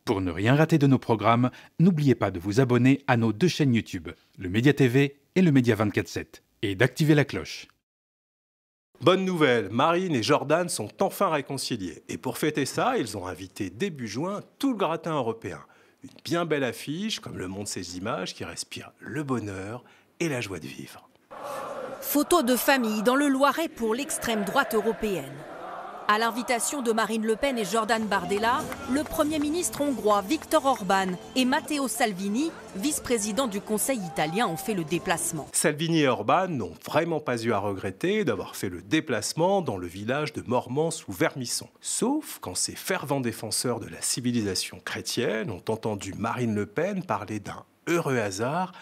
Pour ne rien rater de nos programmes, n'oubliez pas de vous abonner à nos deux chaînes YouTube, le Média TV et le Média 24/7, et d'activer la cloche. Bonne nouvelle, Marine et Jordan sont enfin réconciliés. Et pour fêter ça, ils ont invité début juin tout le gratin européen. Une bien belle affiche, comme le montrent ces images, qui respirent le bonheur et la joie de vivre. Photo de famille dans le Loiret pour l'extrême droite européenne. À l'invitation de Marine Le Pen et Jordan Bardella, le Premier ministre hongrois Viktor Orban et Matteo Salvini, vice-président du Conseil italien, ont fait le déplacement. Salvini et Orban n'ont vraiment pas eu à regretter d'avoir fait le déplacement dans le village de Mormant sous Vermisson. Sauf quand ces fervents défenseurs de la civilisation chrétienne ont entendu Marine Le Pen parler d'un heureux hasard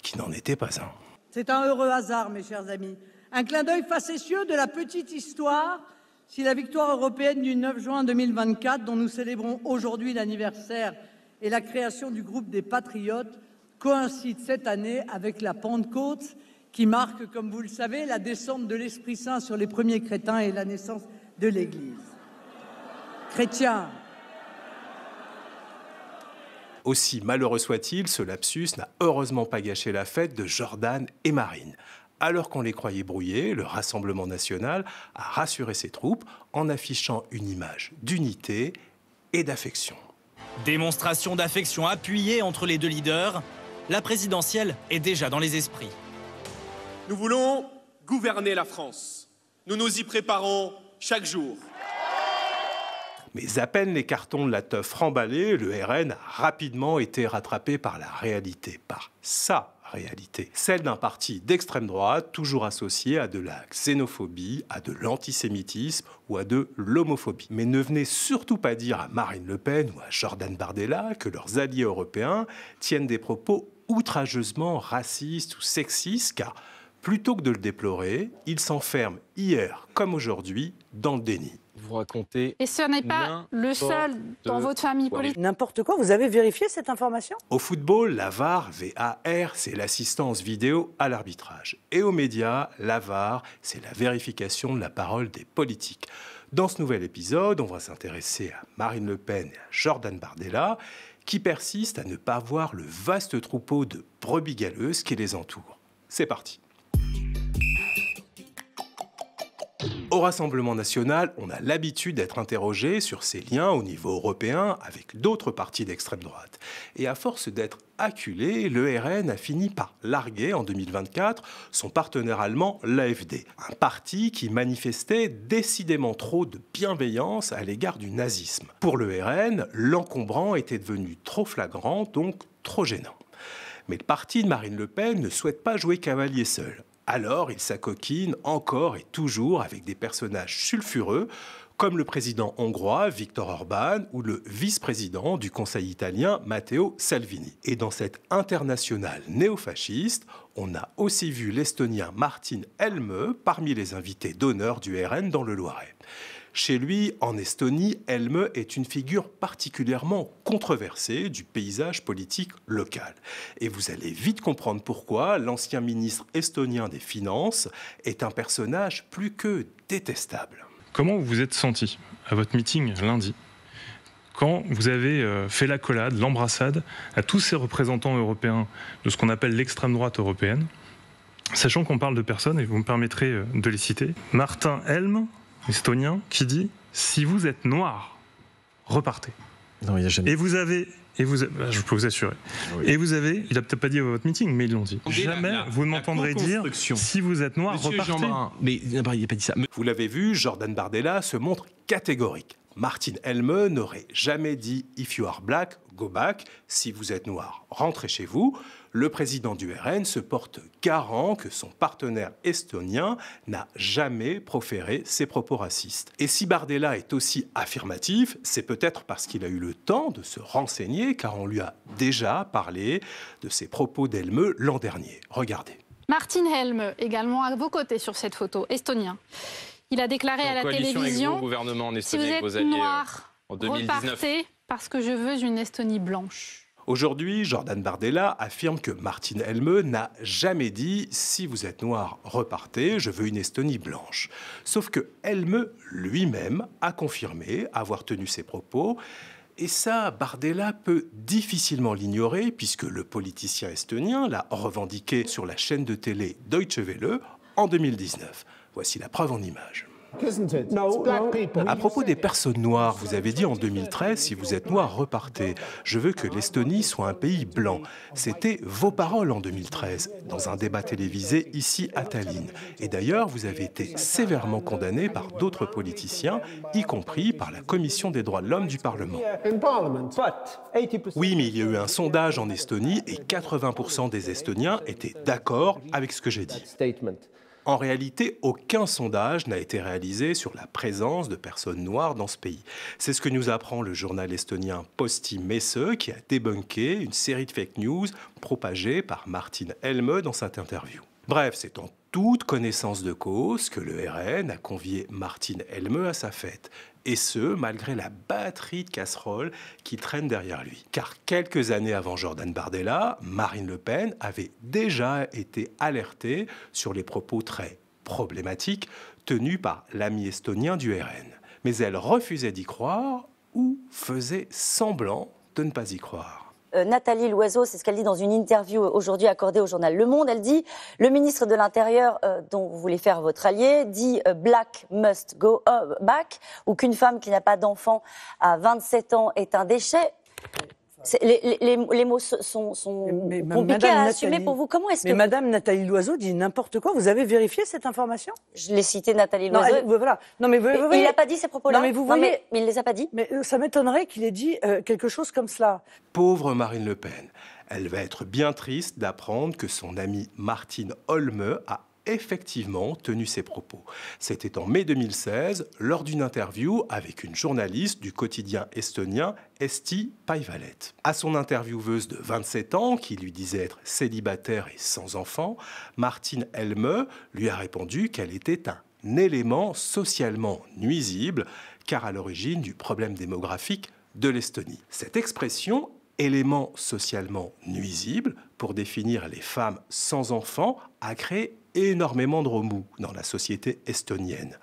qui n'en était pas un. C'est un heureux hasard, mes chers amis. Un clin d'œil facétieux de la petite histoire. Si la victoire européenne du 9 juin 2024, dont nous célébrons aujourd'hui l'anniversaire, et la création du groupe des Patriotes coïncide cette année avec la Pentecôte, qui marque, comme vous le savez, la descente de l'Esprit Saint sur les premiers chrétiens et la naissance de l'Église. Chrétiens. Aussi malheureux soit-il, ce lapsus n'a heureusement pas gâché la fête de Jordan et Marine. Alors qu'on les croyait brouillés, le Rassemblement national a rassuré ses troupes en affichant une image d'unité et d'affection. Démonstration d'affection appuyée entre les deux leaders, la présidentielle est déjà dans les esprits. Nous voulons gouverner la France. Nous nous y préparons chaque jour. Mais à peine les cartons de la teuf remballés, le RN a rapidement été rattrapé par la réalité, par sa réalité, celle d'un parti d'extrême droite toujours associé à de la xénophobie, à de l'antisémitisme ou à de l'homophobie. Mais ne venez surtout pas dire à Marine Le Pen ou à Jordan Bardella que leurs alliés européens tiennent des propos outrageusement racistes ou sexistes, car plutôt que de le déplorer, ils s'enferment hier comme aujourd'hui dans le déni. Vous racontez. Et ce n'est pas le seul dans votre famille politique. N'importe quoi, vous avez vérifié cette information? Au football, la VAR, VAR, c'est l'assistance vidéo à l'arbitrage. Et aux médias, la VAR, c'est la vérification de la parole des politiques. Dans ce nouvel épisode, on va s'intéresser à Marine Le Pen et à Jordan Bardella, qui persistent à ne pas voir le vaste troupeau de brebis galeuses qui les entoure. C'est parti. Au Rassemblement national, on a l'habitude d'être interrogé sur ses liens au niveau européen avec d'autres partis d'extrême droite. Et à force d'être acculé, le RN a fini par larguer en 2024 son partenaire allemand, l'AfD. Un parti qui manifestait décidément trop de bienveillance à l'égard du nazisme. Pour le RN, l'encombrant était devenu trop flagrant, donc trop gênant. Mais le parti de Marine Le Pen ne souhaite pas jouer cavalier seul. Alors, il s'acoquine encore et toujours avec des personnages sulfureux, comme le président hongrois Viktor Orban ou le vice-président du Conseil italien Matteo Salvini. Et dans cette internationale néofasciste, on a aussi vu l'Estonien Martin Helme parmi les invités d'honneur du RN dans le Loiret. Chez lui, en Estonie, Helme est une figure particulièrement controversée du paysage politique local. Et vous allez vite comprendre pourquoi l'ancien ministre estonien des Finances est un personnage plus que détestable. Comment vous vous êtes senti à votre meeting lundi, quand vous avez fait l'accolade, l'embrassade à tous ces représentants européens de ce qu'on appelle l'extrême droite européenne, sachant qu'on parle de personnes, et vous me permettrez de les citer, Martin Helme, estonien, qui dit « Si vous êtes noir, repartez ». Non, il n'y a jamais. Et vous avez, je peux vous assurer. Oui. Et vous avez, il n'a peut-être pas dit à votre meeting, mais ils l'ont dit. Jamais vous ne m'entendrez dire « Si vous êtes noir, Monsieur repartez ». Mais il n'a pas dit ça. Vous l'avez vu, Jordan Bardella se montre catégorique. Martin Helme n'aurait jamais dit « If you are black, go back ». Si vous êtes noir, rentrez chez vous. Le président du RN se porte garant que son partenaire estonien n'a jamais proféré ces propos racistes. Et si Bardella est aussi affirmatif, c'est peut-être parce qu'il a eu le temps de se renseigner, car on lui a déjà parlé de ces propos d'Helme l'an dernier. Regardez. Martin Helme, également à vos côtés sur cette photo, estonien. Il a déclaré à la télévision « Si vous êtes noir, repartez parce que je veux une Estonie blanche ». Aujourd'hui, Jordan Bardella affirme que Martin Helme n'a jamais dit « Si vous êtes noir, repartez, je veux une Estonie blanche ». Sauf que Helme lui-même a confirmé avoir tenu ses propos Et ça, Bardella peut difficilement l'ignorer puisque le politicien estonien l'a revendiqué sur la chaîne de télé Deutsche Welle en 2019. Voici la preuve en images. À propos des personnes noires, vous avez dit en 2013, si vous êtes noir, repartez. Je veux que l'Estonie soit un pays blanc. C'était vos paroles en 2013, dans un débat télévisé ici à Tallinn. Et d'ailleurs, vous avez été sévèrement condamné par d'autres politiciens, y compris par la Commission des droits de l'homme du Parlement. Oui, mais il y a eu un sondage en Estonie et 80% des Estoniens étaient d'accord avec ce que j'ai dit. En réalité, aucun sondage n'a été réalisé sur la présence de personnes noires dans ce pays. C'est ce que nous apprend le journal estonien Posti Messe, qui a débunké une série de fake news propagées par Martin Helme dans cette interview. Bref, c'est en toute connaissance de cause que le RN a convié Martin Helme à sa fête. Et ce, malgré la batterie de casseroles qui traîne derrière lui. Car quelques années avant Jordan Bardella, Marine Le Pen avait déjà été alertée sur les propos très problématiques tenus par l'ami estonien du RN. Mais elle refusait d'y croire ou faisait semblant de ne pas y croire. Nathalie Loiseau, c'est ce qu'elle dit dans une interview aujourd'hui accordée au journal Le Monde. Elle dit « Le ministre de l'Intérieur, dont vous voulez faire votre allié, dit « Black must go back » ou qu'une femme qui n'a pas d'enfant à 27 ans est un déchet. Les mots sont compliqués à assumer pour vous. Comment est-ce que... Mais Madame Nathalie Loiseau dit n'importe quoi. Vous avez vérifié cette information? Je l'ai cité, Nathalie Loiseau. Non, voilà. Non, mais il n'a pas dit ces propos-là. Non, mais vous voyez... mais il ne les a pas dit. Mais ça m'étonnerait qu'il ait dit quelque chose comme cela. Pauvre Marine Le Pen. Elle va être bien triste d'apprendre que son amie Martin Helme a effectivement tenu ses propos. C'était en mai 2016, lors d'une interview avec une journaliste du quotidien estonien Eesti Päevaleht. À son intervieweuse de 27 ans, qui lui disait être célibataire et sans enfant, Martin Helme lui a répondu qu'elle était un élément socialement nuisible, car à l'origine du problème démographique de l'Estonie. Cette expression élément socialement nuisible, pour définir les femmes sans enfants, a créé énormément de remous dans la société estonienne.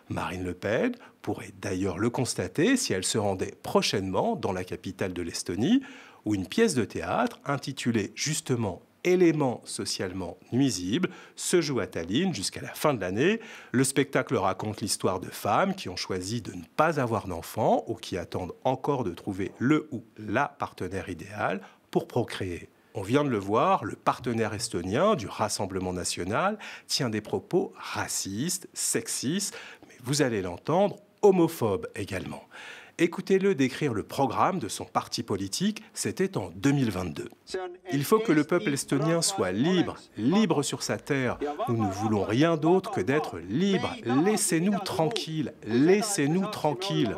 Marine Le Pen pourrait d'ailleurs le constater si elle se rendait prochainement dans la capitale de l'Estonie, où une pièce de théâtre intitulée justement « Éléments socialement nuisibles » se joue à Tallinn jusqu'à la fin de l'année. Le spectacle raconte l'histoire de femmes qui ont choisi de ne pas avoir d'enfants ou qui attendent encore de trouver le ou la partenaire idéal pour procréer. On vient de le voir, le partenaire estonien du Rassemblement national tient des propos racistes, sexistes, mais vous allez l'entendre, homophobes également. Écoutez-le décrire le programme de son parti politique, c'était en 2022. Il faut que le peuple estonien soit libre, libre sur sa terre. Nous ne voulons rien d'autre que d'être libres. Laissez-nous tranquilles, laissez-nous tranquilles.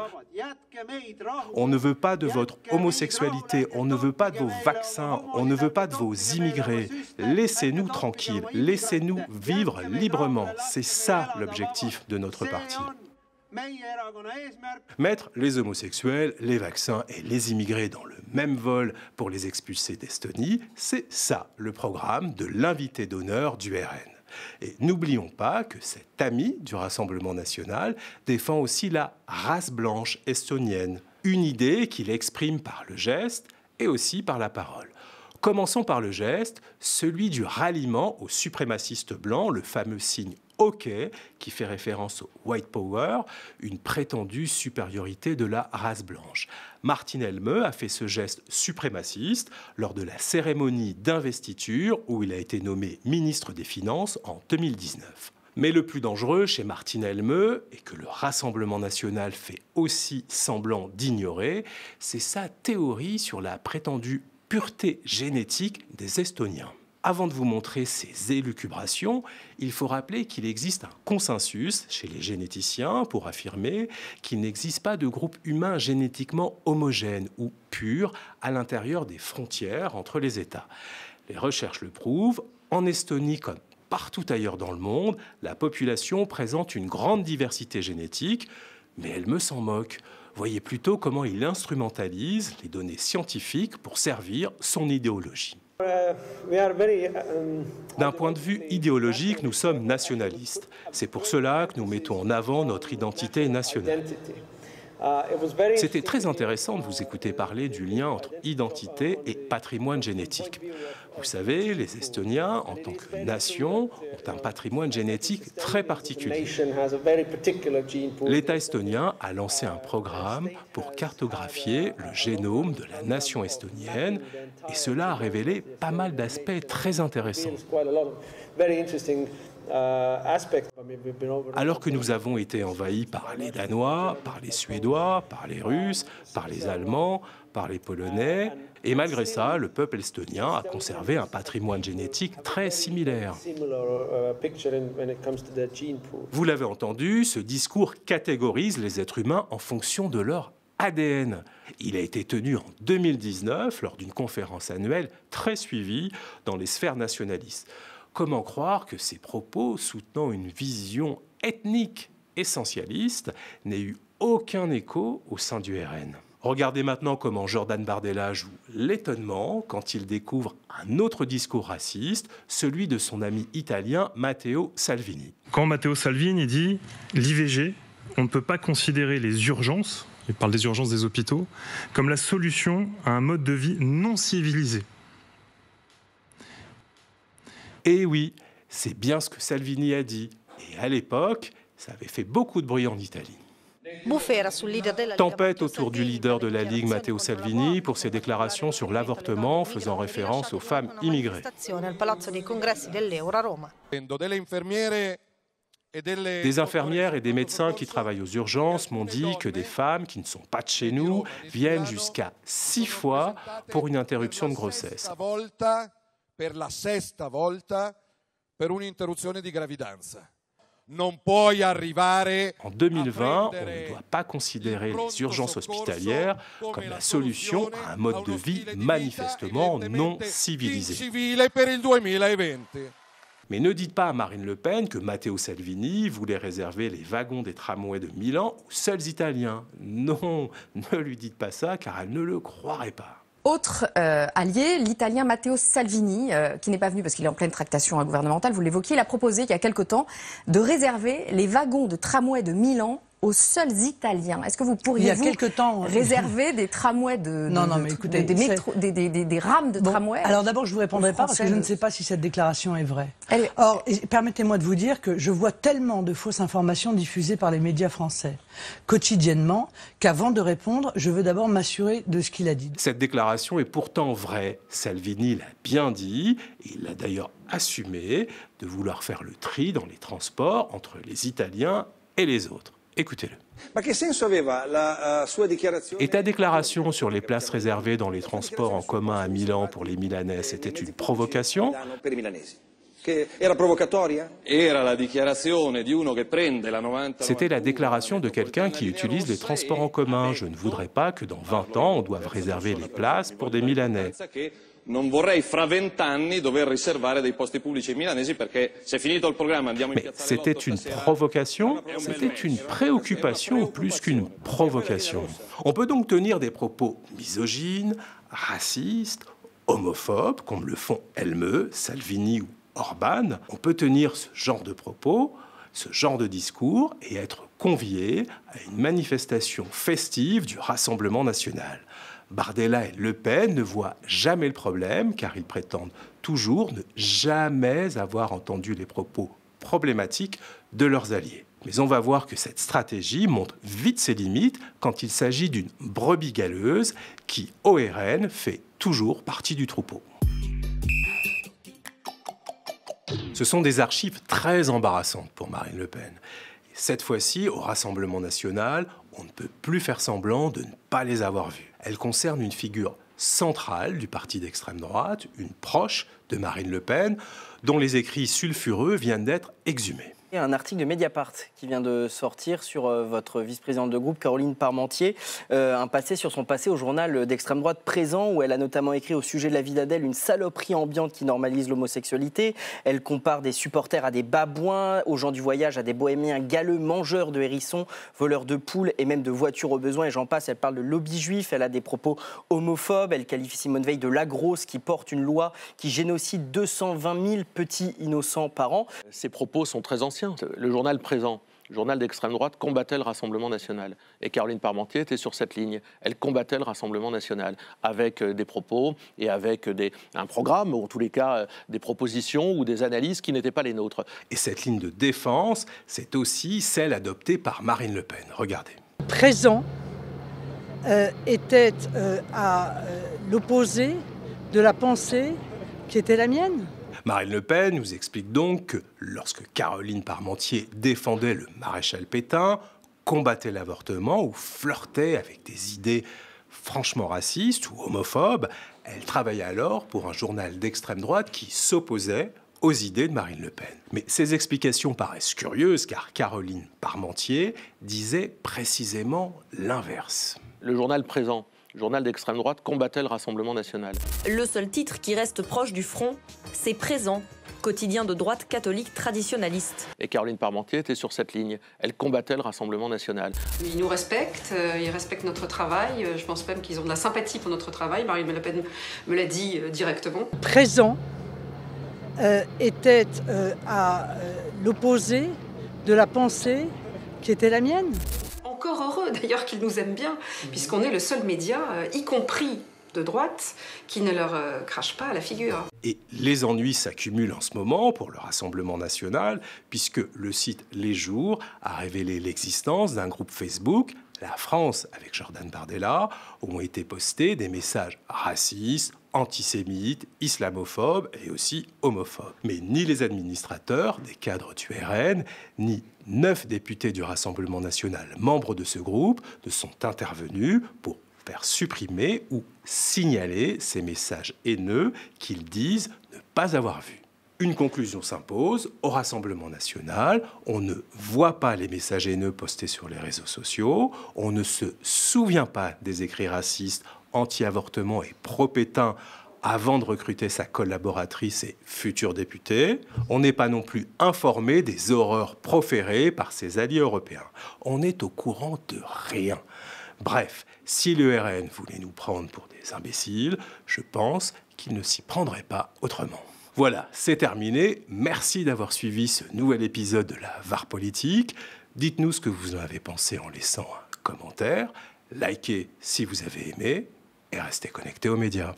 On ne veut pas de votre homosexualité, on ne veut pas de vos vaccins, on ne veut pas de vos immigrés. Laissez-nous tranquilles, laissez-nous vivre librement. C'est ça l'objectif de notre parti. Mettre les homosexuels, les vaccins et les immigrés dans le même vol pour les expulser d'Estonie, c'est ça le programme de l'invité d'honneur du RN. Et n'oublions pas que cet ami du Rassemblement national défend aussi la race blanche estonienne, une idée qu'il exprime par le geste et aussi par la parole. Commençons par le geste, celui du ralliement aux suprémacistes blancs, le fameux signe OK, qui fait référence au white power, une prétendue supériorité de la race blanche. Martin Helme a fait ce geste suprémaciste lors de la cérémonie d'investiture où il a été nommé ministre des Finances en 2019. Mais le plus dangereux chez Martin Helme, et que le Rassemblement national fait aussi semblant d'ignorer, c'est sa théorie sur la prétendue pureté génétique des Estoniens. Avant de vous montrer ces élucubrations, il faut rappeler qu'il existe un consensus chez les généticiens pour affirmer qu'il n'existe pas de groupe humain génétiquement homogène ou pur à l'intérieur des frontières entre les États. Les recherches le prouvent, en Estonie comme partout ailleurs dans le monde, la population présente une grande diversité génétique, mais elle me s'en moque. Voyez plutôt comment il instrumentalise les données scientifiques pour servir son idéologie. D'un point de vue idéologique, nous sommes nationalistes. C'est pour cela que nous mettons en avant notre identité nationale. C'était très intéressant de vous écouter parler du lien entre identité et patrimoine génétique. Vous savez, les Estoniens, en tant que nation, ont un patrimoine génétique très particulier. L'État estonien a lancé un programme pour cartographier le génome de la nation estonienne et cela a révélé pas mal d'aspects très intéressants. Alors que nous avons été envahis par les Danois, par les Suédois, par les Russes, par les Allemands, par les Polonais, et malgré ça, le peuple estonien a conservé un patrimoine génétique très similaire. Vous l'avez entendu, ce discours catégorise les êtres humains en fonction de leur ADN. Il a été tenu en 2019 lors d'une conférence annuelle très suivie dans les sphères nationalistes. Comment croire que ces propos soutenant une vision ethnique essentialiste n'aient eu aucun écho au sein du RN? Regardez maintenant comment Jordan Bardella joue l'étonnement quand il découvre un autre discours raciste, celui de son ami italien Matteo Salvini. Quand Matteo Salvini dit « l'IVG, on ne peut pas considérer les urgences », il parle des urgences des hôpitaux, comme la solution à un mode de vie non civilisé. Et oui, c'est bien ce que Salvini a dit. Et à l'époque, ça avait fait beaucoup de bruit en Italie. Tempête autour du leader de la Ligue, Matteo Salvini, pour ses déclarations sur l'avortement faisant référence aux femmes immigrées. Des infirmières et des médecins qui travaillent aux urgences m'ont dit que des femmes qui ne sont pas de chez nous viennent jusqu'à 6 fois pour une interruption de grossesse. Per la sesta volta per un'interruzione di gravidanza. Non puoi arrivare. En 2020, on ne doit pas considérer les urgences hospitalières comme la solution à un mode de vie manifestement non civilisé. Mais ne dites pas à Marine Le Pen que Matteo Salvini voulait réserver les wagons des tramways de Milan aux seuls Italiens. Non, ne lui dites pas ça car elle ne le croirait pas. Autre allié, l'Italien Matteo Salvini, qui n'est pas venu parce qu'il est en pleine tractation gouvernementale, vous l'évoquiez, il a proposé il y a quelque temps de réserver les wagons de tramway de Milan aux seuls Italiens. Est-ce que vous pourriez réserver des tramways des rames de tramway? Alors d'abord, je ne vous répondrai pas parce que je ne sais pas si cette déclaration est vraie. Or, permettez-moi de vous dire que je vois tellement de fausses informations diffusées par les médias français quotidiennement qu'avant de répondre, je veux d'abord m'assurer de ce qu'il a dit. Cette déclaration est pourtant vraie. Salvini l'a bien dit, et il l'a d'ailleurs assumé de vouloir faire le tri dans les transports entre les Italiens et les autres. Écoutez-le. Et ta déclaration sur les places réservées dans les transports en commun à Milan pour les Milanais, c'était une provocation? C'était la déclaration de quelqu'un qui utilise les transports en commun. Je ne voudrais pas que dans 20 ans, on doive réserver les places pour des Milanais. Non vorrei fra 20 anni dover riservare dei posti pubblici milanesi perché se finito il programma andiamo in piazza C'était une provocation, c'était une préoccupation plus qu'une provocation. On peut donc tenir des propos misogynes, racistes, homophobes, comme le font Elmeux, Salvini ou Orban. On peut tenir ce genre de propos, ce genre de discours et être convié à une manifestation festive du Rassemblement national. Bardella et Le Pen ne voient jamais le problème car ils prétendent toujours ne jamais avoir entendu les propos problématiques de leurs alliés. Mais on va voir que cette stratégie montre vite ses limites quand il s'agit d'une brebis galeuse qui, au RN, fait toujours partie du troupeau. Ce sont des archives très embarrassantes pour Marine Le Pen. Et cette fois-ci, au Rassemblement national, on ne peut plus faire semblant de ne pas les avoir vues. Elles concernent une figure centrale du parti d'extrême droite, une proche de Marine Le Pen, dont les écrits sulfureux viennent d'être exhumés. Il y a un article de Mediapart qui vient de sortir sur votre vice-présidente de groupe, Caroline Parmentier, sur son passé au journal d'extrême droite Présent, où elle a notamment écrit au sujet de la vie d'Adèle une saloperie ambiante qui normalise l'homosexualité. Elle compare des supporters à des babouins, aux gens du voyage à des bohémiens galeux, mangeurs de hérissons, voleurs de poules et même de voitures au besoin, et j'en passe. Elle parle de lobby juif, elle a des propos homophobes, elle qualifie Simone Veil de la grosse qui porte une loi qui génocide 220 000 petits innocents par an. Ces propos sont très anciens. Le journal Présent Le journal d'extrême droite combattait le Rassemblement national. Et Caroline Parmentier était sur cette ligne. Elle combattait le Rassemblement national avec des propos et avec un programme, ou en tous les cas des propositions ou des analyses qui n'étaient pas les nôtres. Et cette ligne de défense, c'est aussi celle adoptée par Marine Le Pen. Regardez. Présent était à l'opposé de la pensée qui était la mienne. Marine Le Pen nous explique donc que lorsque Caroline Parmentier défendait le maréchal Pétain, combattait l'avortement ou flirtait avec des idées franchement racistes ou homophobes, elle travaillait alors pour un journal d'extrême droite qui s'opposait aux idées de Marine Le Pen. Mais ces explications paraissent curieuses car Caroline Parmentier disait précisément l'inverse. Le journal présent, le journal d'extrême droite, combattait le Rassemblement national. Le seul titre qui reste proche du front, c'est Présent, quotidien de droite catholique traditionnaliste. Et Caroline Parmentier était sur cette ligne. Elle combattait le Rassemblement national. Ils nous respectent, ils respectent notre travail. Je pense même qu'ils ont de la sympathie pour notre travail. Marine Le Pen me l'a dit directement. Présent était à l'opposé de la pensée qui était la mienne. Encore heureux d'ailleurs qu'ils nous aiment bien, puisqu'on est le seul média, y compris de droite, qui ne leur crache pas à la figure. Et les ennuis s'accumulent en ce moment pour le Rassemblement national, puisque le site Les Jours a révélé l'existence d'un groupe Facebook, La France avec Jordan Bardella, où ont été postés des messages racistes, antisémites, islamophobes et aussi homophobes. Mais ni les administrateurs, des cadres du RN, ni 9 députés du Rassemblement national membres de ce groupe ne sont intervenus pour faire supprimer ou signaler ces messages haineux qu'ils disent ne pas avoir vus. Une conclusion s'impose, au Rassemblement national, on ne voit pas les messages haineux postés sur les réseaux sociaux, on ne se souvient pas des écrits racistes, anti-avortement et pro-Pétain avant de recruter sa collaboratrice et future députée. On n'est pas non plus informé des horreurs proférées par ses alliés européens. On est au courant de rien. Bref, si le RN voulait nous prendre pour des imbéciles, je pense qu'il ne s'y prendrait pas autrement. Voilà, c'est terminé. Merci d'avoir suivi ce nouvel épisode de la VAR Politique. Dites-nous ce que vous en avez pensé en laissant un commentaire. Likez si vous avez aimé et restez connectés aux médias.